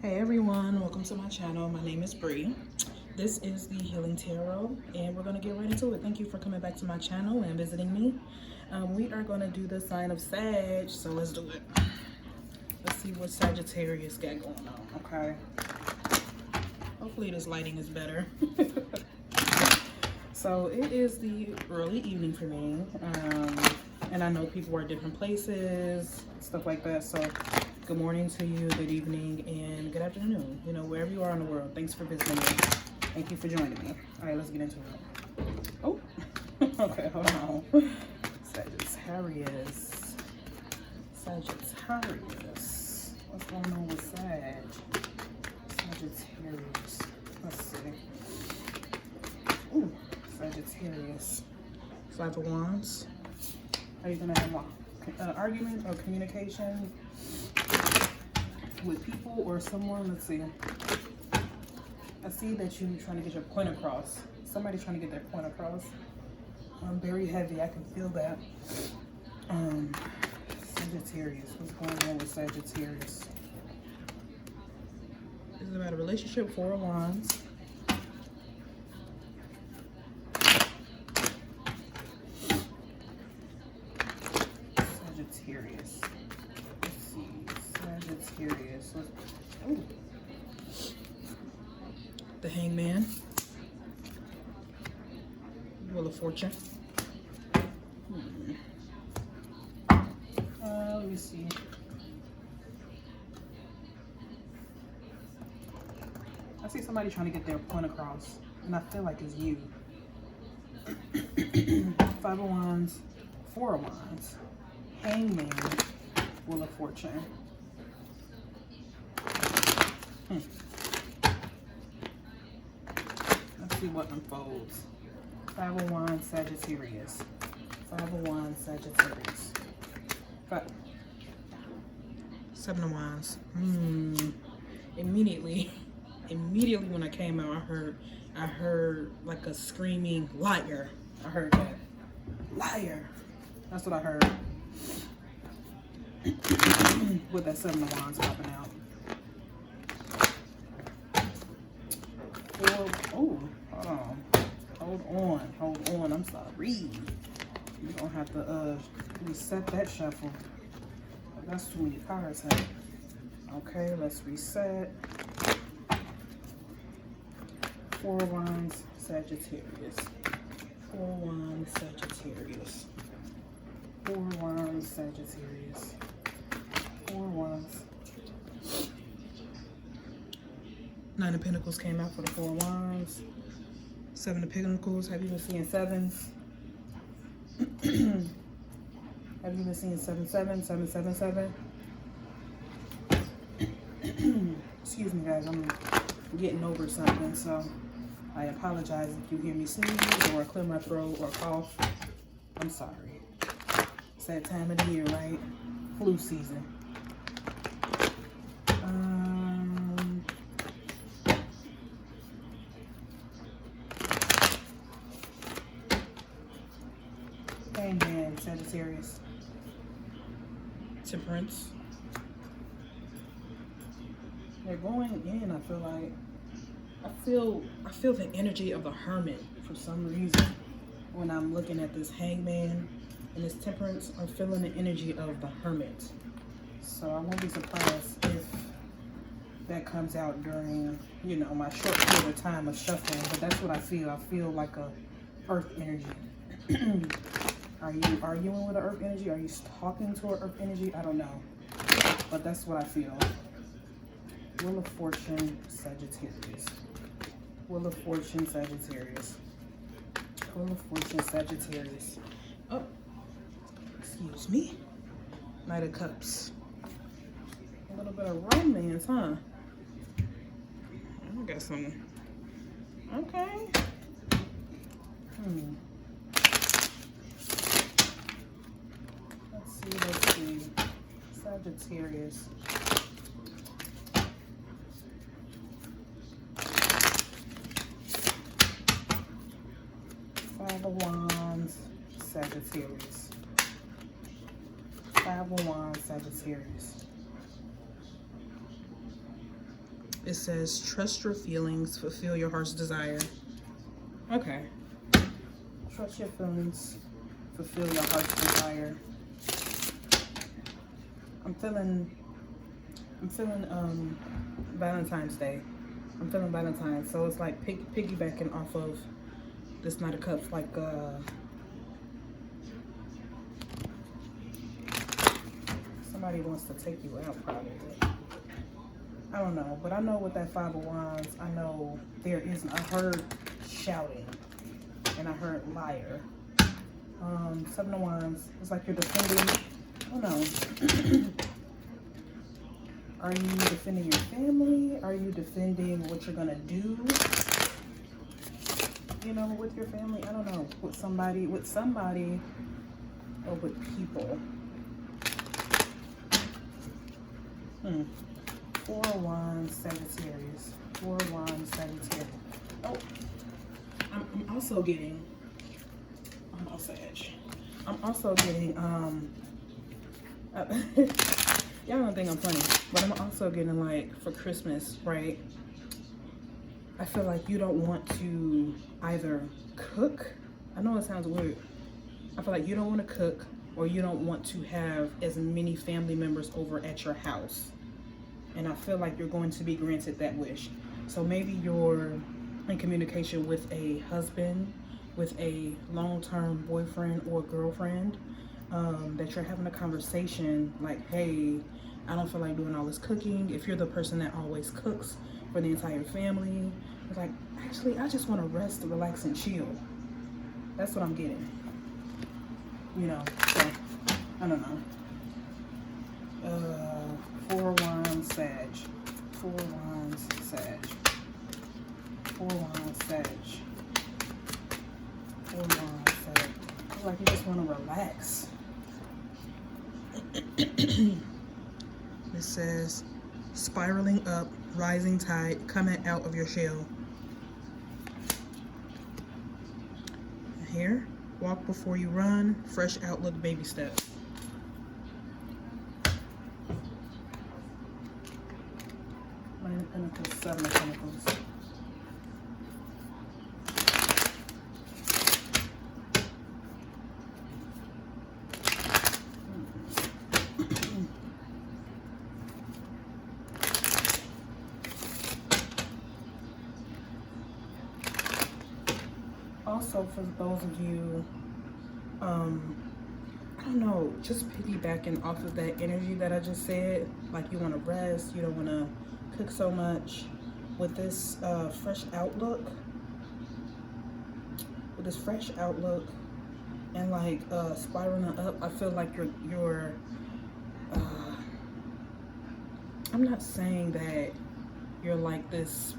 Hey everyone, welcome to my channel. My name is Bree. This is the Healing Tarot and we're going to get right into it. Thank you for coming back to my channel and visiting me. We are going to do the sign of Sag, so let's do it. Let's see what Sagittarius got going on, okay? Hopefully this lighting is better. So it is the early evening for me, and I know people are at different places, stuff like that, so good morning to you, good evening, and good afternoon, you know, wherever you are in the world. Thanks for visiting me. Thank you for joining me. All right, let's get into it. Oh, okay, hold on. Sagittarius. Sagittarius. What's going on with Sag? Sagittarius. Let's see. Ooh, Sagittarius. Five of Wands. Are you going to have an argument or communication with people or someone? Let's see. I see that you're trying to get your point across. Somebody's trying to get their point across. I'm very heavy. I can feel that. Sagittarius. What's going on with Sagittarius? This is about a relationship. Four of Wands. Sagittarius. Let's see. Sagittarius. Ooh. The Hangman. Wheel of Fortune. Let me see. I see somebody trying to get their point across, and I feel like it's you. Five of Wands, Four of Wands, Hangman, Wheel of Fortune. Let's see what unfolds. Five of Wands, Sagittarius. Five of Wands, Sagittarius. Seven of Wands. Immediately when I came out, I heard like a screaming liar. I heard that. Liar. That's what I heard. With that Seven of Wands popping out. Oh, hold on. I'm sorry. You're gonna have to reset that shuffle. That's too many cards, huh? Okay, let's reset. Four of Wands, Sagittarius. Four of Wands, Sagittarius. Four of Wands, Sagittarius. Four of Wands. Nine of Pentacles came out for the Four of Wands. Seven of Pentacles. Have you been seeing sevens? Have you been seeing 7-7, 7-7-7? Excuse me, guys. I'm getting over something, so I apologize if you hear me sneeze or clear my throat or cough. I'm sorry. It's that time of the year, right? Flu season. Hangman, Sagittarius. Temperance. They're going in. I feel like I feel the energy of a hermit for some reason when I'm looking at this Hangman and this Temperance. I'm feeling the energy of the hermit. So I won't be surprised if that comes out during, you know, my short period of time of shuffling. But that's what I feel. I feel like a earth energy. Are you arguing with an earth energy? Are you talking to an earth energy? I don't know. But that's what I feel. Wheel of Fortune, Sagittarius. Wheel of Fortune, Sagittarius. Wheel of Fortune, Sagittarius. Oh, excuse me. Knight of Cups. A little bit of romance, huh? I got some. Okay. Let's see. Sagittarius. Five of Wands, Sagittarius. Five of Wands, Sagittarius. It says, trust your feelings, fulfill your heart's desire. Okay. Trust your feelings, fulfill your heart's desire. I'm feeling Valentine's Day. I'm feeling Valentine's, so it's like piggybacking off of this Knight of Cups, like somebody wants to take you out, probably. I don't know, but I know with that Five of Wands, I know there is. I heard shouting, and I heard liar. Seven of Wands. It's like you're defending. I don't know. Are you defending your family? Are you defending what you're gonna do? You know, with your family. I don't know. With somebody, or with people. Four of Wands, Sagittarius. Four of Wands, Sagittarius. Oh, I'm also getting. I'm also getting. Y'all don't think I'm funny, but I'm also getting, like, for Christmas, right? I feel like you don't want to either cook. I know it sounds weird. I feel like you don't want to cook, or you don't want to have as many family members over at your house. And I feel like you're going to be granted that wish. So maybe you're in communication with a husband, with a long-term boyfriend or girlfriend, that you're having a conversation like, hey, I don't feel like doing all this cooking. If you're the person that always cooks for the entire family, it's like, actually, I just want to rest, relax, and chill. That's what I'm getting. You know, so, I don't know. Four Wands, Sag. Four Wands, Sag. Four Wands, Sag. Four Wands, Sag. It's like you just want to relax. It says, spiraling up, rising tide, coming out of your shell. Here, walk before you run, fresh outlook, baby steps. Nine of Pentacles, Seven of Pentacles. Also, for those of you, I don't know, just piggybacking off of that energy that I just said, like you want to rest, you don't want to cook so much, with this fresh outlook, and like spiraling up, I feel like you're I'm not saying that you're like this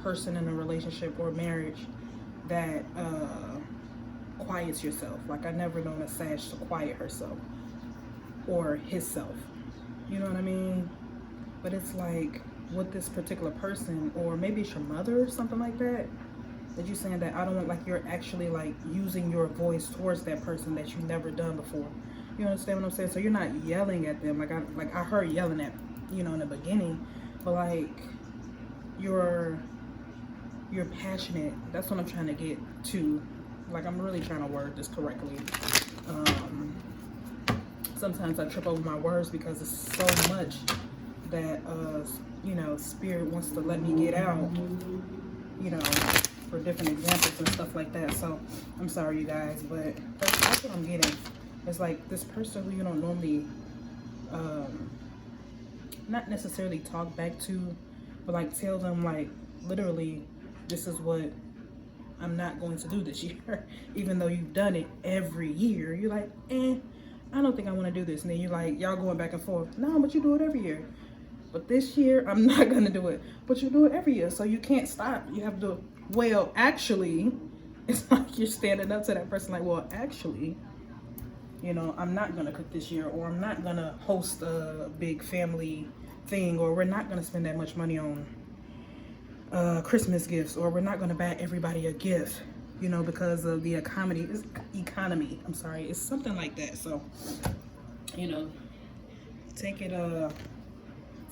person in a relationship or marriage that quiets yourself. Like, I never known a Sag to quiet herself or himself. You know what I mean? But it's like with this particular person, or maybe it's your mother or something like that, that you're saying that I don't want, like, you're actually like using your voice towards that person that you've never done before. You understand what I'm saying? So you're not yelling at them. Like I heard yelling at, you know, in the beginning, but like you're passionate. That's what I'm trying to get to. Like, I'm really trying to word this correctly. Sometimes I trip over my words because it's so much that you know, spirit wants to let me get out, you know, for different examples and stuff like that. So I'm sorry, you guys, but that's what I'm getting. It's like this person who you don't normally not necessarily talk back to, but like tell them, like, literally, this is what I'm not going to do this year. Even though you've done it every year, you're like, I don't think I want to do this. And then you're like, y'all going back and forth. No, but you do it every year. But this year, I'm not going to do it. But you do it every year, so you can't stop. You have to do it. Well, actually, it's like you're standing up to that person like, well, actually, you know, I'm not going to cook this year, or I'm not going to host a big family thing, or we're not going to spend that much money on Christmas gifts, or we're not going to buy everybody a gift, you know, because of the economy. I'm sorry, it's something like that. So, you know, take it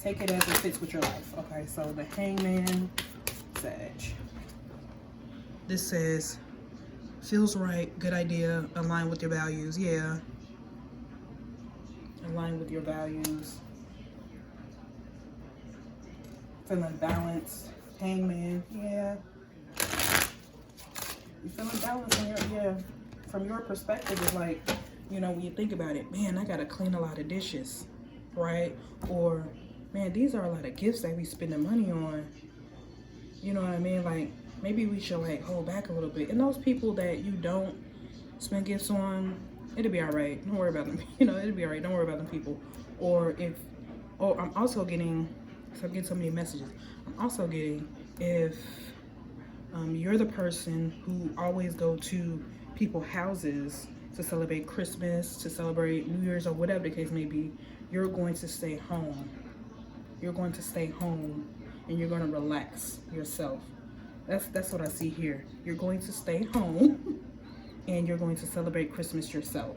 Take it as it fits with your life. Okay, so the Hangman, Sag. This says, feels right, good idea, align with your values. Yeah. Align with your values. Feeling balanced. Hangman, yeah. You feeling balanced in your, yeah. From your perspective, it's like, you know, when you think about it, man, I gotta clean a lot of dishes, right? Or, man, these are a lot of gifts that we spending money on. You know what I mean? Like, maybe we should like hold back a little bit. And those people that you don't spend gifts on, it'll be all right. Don't worry about them. You know, it'll be all right. Don't worry about them people. Or if, oh, I'm also getting, so I'm getting so many messages. I'm also getting, if you're the person who always go to people's houses to celebrate Christmas, to celebrate New Year's, or whatever the case may be, you're going to stay home. You're going to stay home and you're going to relax yourself. That's what I see here. You're going to stay home and you're going to celebrate Christmas yourself.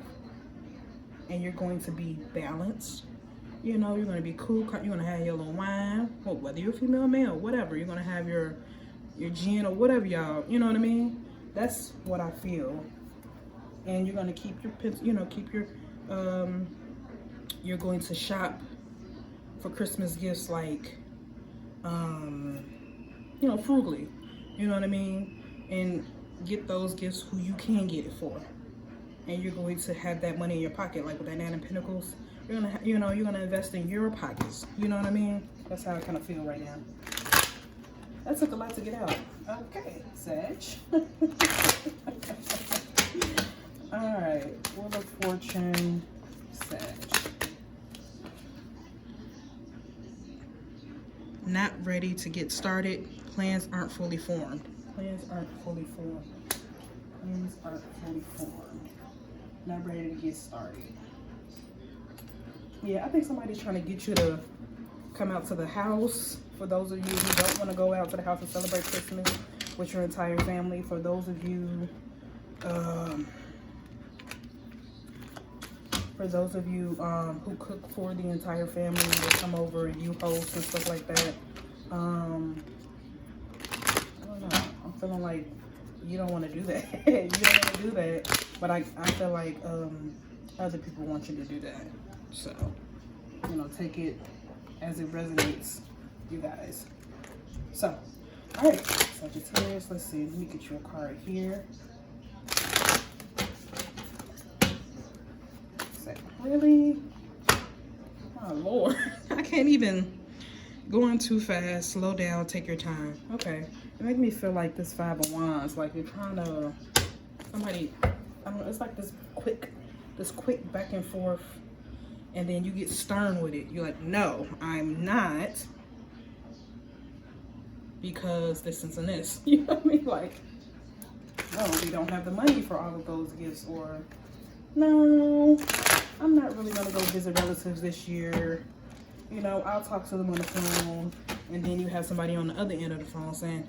And you're going to be balanced. You know, you're going to be cool. You're going to have your little wine, well, whether you're a female or male, whatever. You're going to have your gin or whatever, y'all. You know what I mean? That's what I feel. And you're going to keep your, you know, keep your, you're going to shop for Christmas gifts like, you know, frugally. You know what I mean? And get those gifts who you can get it for. And you're going to have that money in your pocket, like with that Nine of Pentacles. You're gonna, you know, you're gonna invest in your pockets. You know what I mean? That's how I kind of feel right now. That took a lot to get out. Okay, Sag. All right, Wheel of Fortune, Sag. Not ready to get started. Plans aren't fully formed. Plans aren't fully formed. Plans aren't fully formed. Not ready to get started. Yeah, I think somebody's trying to get you to come out to the house. For those of you who don't want to go out to the house and celebrate Christmas with your entire family. For those of you, who cook for the entire family, they come over and you host and stuff like that. I don't know. I'm feeling like you don't want to do that. You don't want to do that. But I feel like other people want you to do that. So, you know, take it as it resonates, you guys. So, all right, Sagittarius, let's see. Let me get you a card here. Really? Oh, Lord. I can't even. Going too fast. Slow down. Take your time. Okay. It makes me feel like this Five of Wands. Like you're trying to... Somebody... I don't know. It's like this quick back and forth. And then you get stern with it. You're like, no, I'm not. Because this and this. You know what I mean? Like, no, we don't have the money for all of those gifts. Or, no, I'm not really going to go visit relatives this year. You know, I'll talk to them on the phone. And then you have somebody on the other end of the phone saying,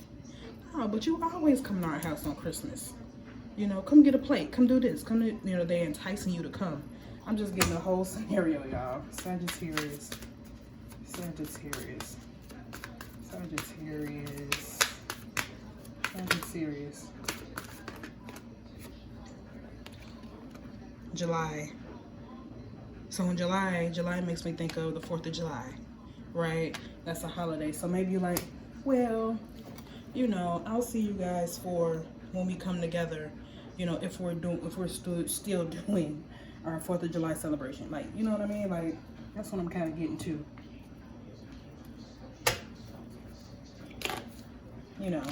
oh, but you always come to our house on Christmas. You know, come get a plate. Come do this. Come to, you know, they're enticing you to come. I'm just getting the whole scenario, y'all. Sagittarius. Sagittarius. Sagittarius. Sagittarius. July. So in July makes me think of the 4th of July, right? That's a holiday. So maybe you're like, well, you know, I'll see you guys for when we come together, you know, if we're still doing our 4th of July celebration. Like, you know what I mean? Like, that's what I'm kind of getting to. You know,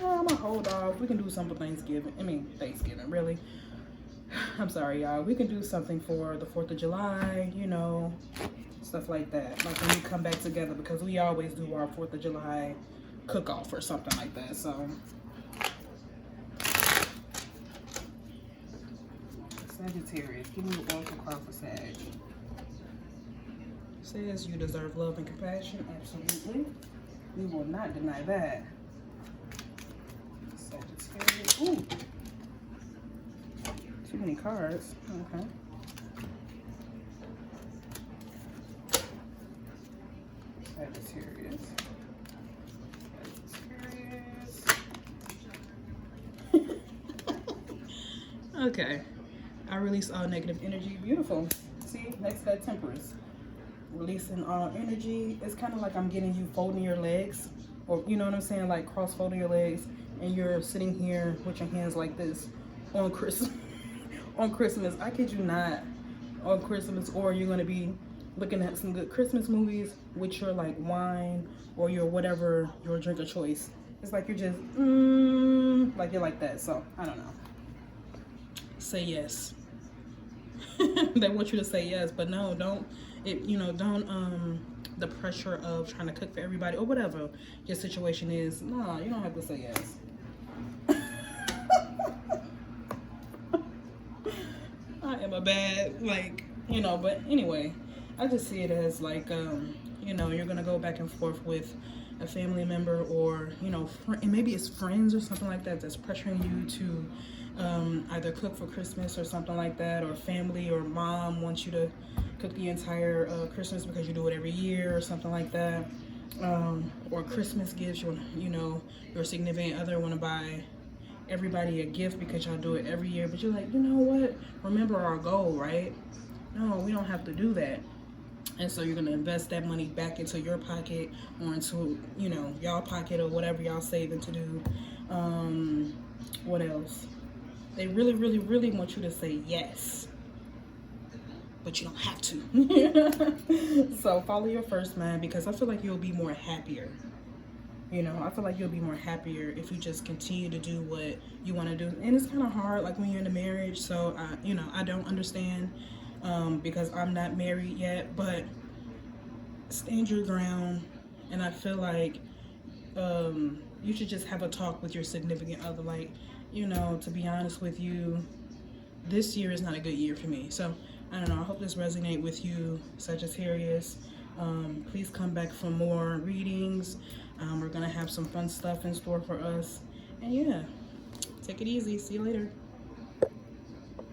well, I'm gonna hold off. We can do something for Thanksgiving, really. I'm sorry, y'all. We can do something for the 4th of July, you know, stuff like that. Like when we come back together, because we always do our 4th of July cook-off or something like that, so. Sagittarius, give me the oracle card for Sag. Says you deserve love and compassion. Absolutely. We will not deny that. Sagittarius. Ooh. Too many cards. Okay. Sagittarius. Okay. I release all negative energy. Beautiful. See, next to that Temperance. Releasing all energy. It's kind of like I'm getting you folding your legs, or you know what I'm saying, like cross folding your legs, and you're sitting here with your hands like this on Christmas. On Christmas, I kid you not, on Christmas, or you're gonna be looking at some good Christmas movies with your like wine or your whatever your drink of choice. It's like you're just like you're like that. So I don't know. Say yes. They want you to say yes, but no, don't. Don't the pressure of trying to cook for everybody or whatever your situation is. No, you don't have to say yes. I am a bad, but anyway, I just see it as like, you're gonna go back and forth with a family member, or maybe it's friends or something like that that's pressuring you to either cook for Christmas or something like that, or family or mom wants you to cook the entire Christmas because you do it every year or something like that, or Christmas gifts. Your significant other want to buy everybody a gift because y'all do it every year, but you're like, you know what? Remember our goal, right? No, we don't have to do that. And so you're going to invest that money back into your pocket or into, y'all pocket or whatever y'all saving to do. What else? They really, really, really want you to say yes, but you don't have to. So follow your first mind, because I feel like you'll be more happier. I feel like you'll be more happier if you just continue to do what you want to do. And it's kind of hard, like when you're in a marriage. So, I don't understand because I'm not married yet, but stand your ground. And I feel like you should just have a talk with your significant other. Like, to be honest with you, this year is not a good year for me. So, I don't know. I hope this resonates with you, Sagittarius. Please come back for more readings. We're going to have some fun stuff in store for us. And yeah, take it easy. See you later.